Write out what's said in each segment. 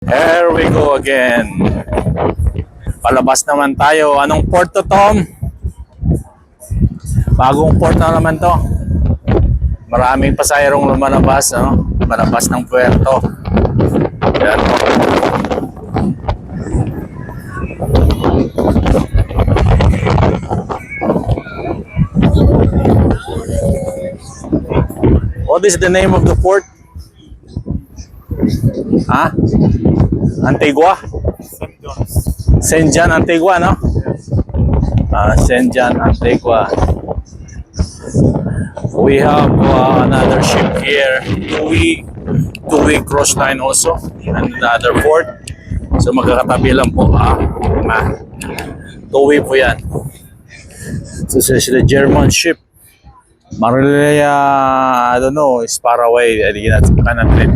Here we go again. Palabas naman tayo. Anong port to, Tom? Bagong port na naman to. Maraming pasahirong lumalabas, no? Malabas ng puerto. Yan. What is the name of the port? Ha? Antigua? Saint John, Antigua, no? Saint John, Antigua. We have another ship here, two-way cross line also, and another port. So magkakatabi lang po, two-way po yan. So this is the German ship. Marilia, I don't know, is far away. I cannot read.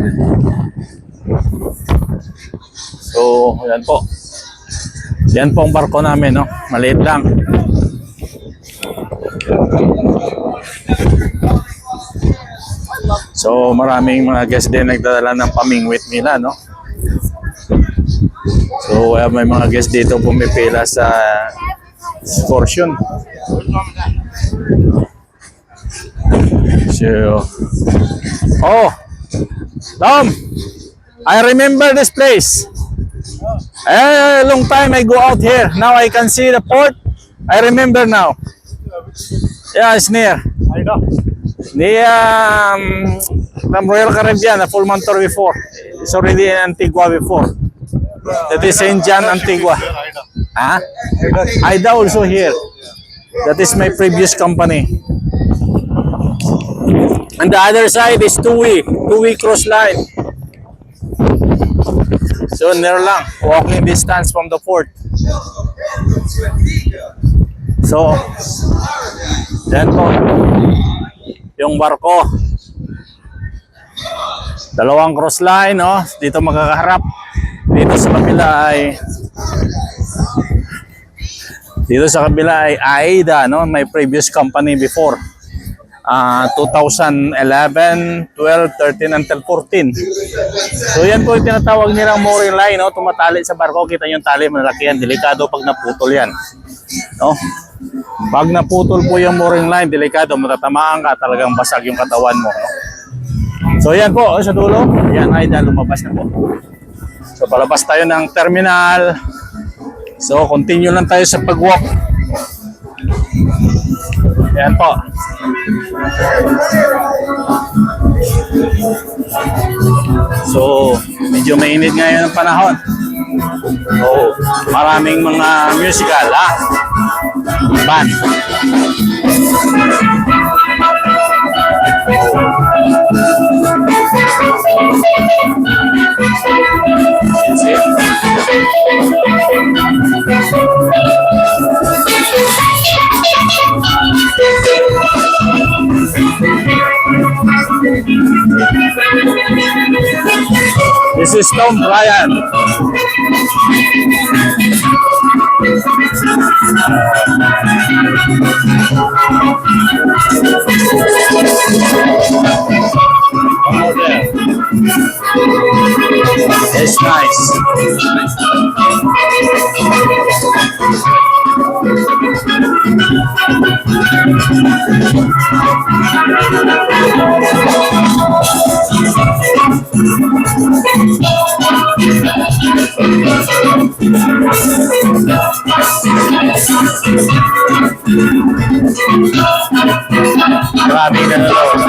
So, yan po. Yan po ang barko namin, no? Maliit lang. So, maraming mga guests din nagdadala ng pamingwit nila, no? So, may mga guests dito pumipila sa excursion. So, oh, Tom, I remember this place. A long time I go out here. Now I can see the port. I remember now. Yeah, it's near. From Royal Caribbean, a full month tour before. It's already in Antigua before. That is Saint John, Antigua. Huh? Aida also here. That is my previous company. And the other side is two-way cross line. So near lang, walking distance from the port. So, yan po, yung barko. Dalawang cross line, no? Dito magkakaharap. Dito sa kabila ay AIDA, no? My previous company before. 2011, 12, 13 until 14. So yan po yung tinatawag nilang mooring line, no? Tumatali sa barko, kita yung tali, malaki yan, delikado pag naputol yan, no? Pag naputol po yung mooring line, delikado, matatamaan ka, talagang basag yung katawan mo, no? So yan po, sa dulo, yan ay lumabas na po. So palabas tayo ng terminal. So continue lang tayo sa pag-walk. Yan po. So, medyo mainit ngayon ang panahon. So, maraming mga musical, band. This is Tom Bryan. It's nice. Maraming nanonood.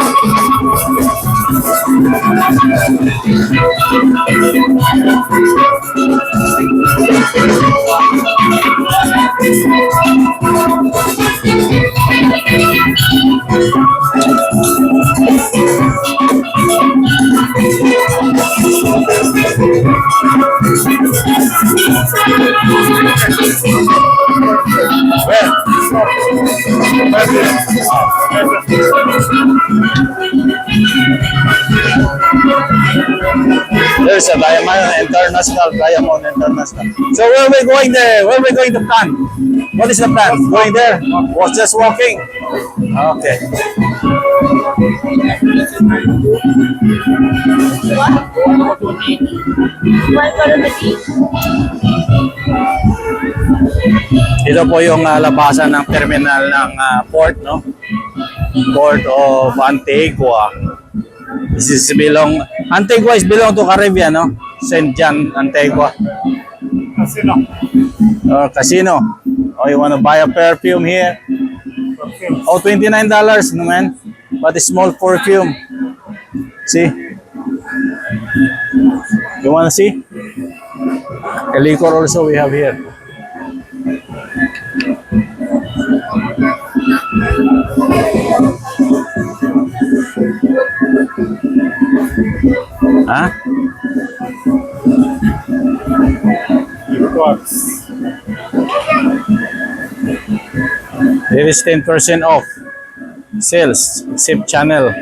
There's a Diamond International, Diamond International. So where are we going there? Where are we going to plan? What is the plan? Going there? Was just walking? Okay. Ito po yung labasan ng terminal ng port, no? Port of Antigua. This is Antigua is belong to Caribbean, no? St. John, Antigua. Casino. Casino. Oh, you wanna buy a perfume here? Oh, $29, no man? But a small perfume. See? You wanna see? A liquor also we have here. Huh? There is 10% off sales, except channel.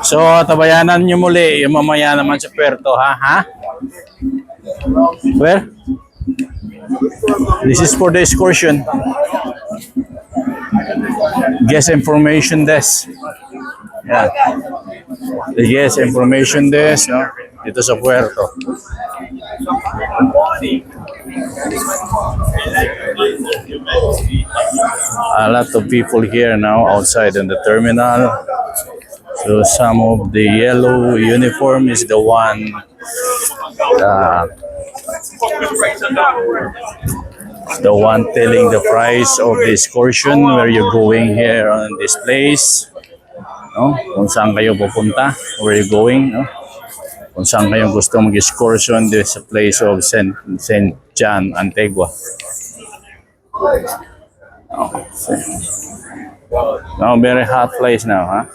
So, tabayanan nyo muli yung mamaya naman sa Puerto, ha? Where? This is for the excursion. Guest information desk. Yeah. The guest information desk, no? Dito sa Puerto. A lot of people here now outside in the terminal. So some of the yellow uniform is the one telling the price of the excursion where you're going here on this place. No? Kung saan kayo pupunta, where you're going. No? Kung saan kayo gusto mag-excursion, this place of St. John, Antigua. Now, very hot place now, huh?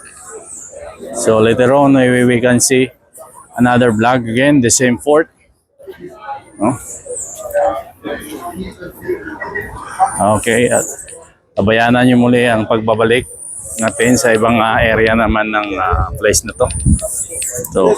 So later on, maybe we can see another vlog again, the same fort. No? Okay, at tabayanan nyo muli ang pagbabalik natin sa ibang area naman ng place na to. So,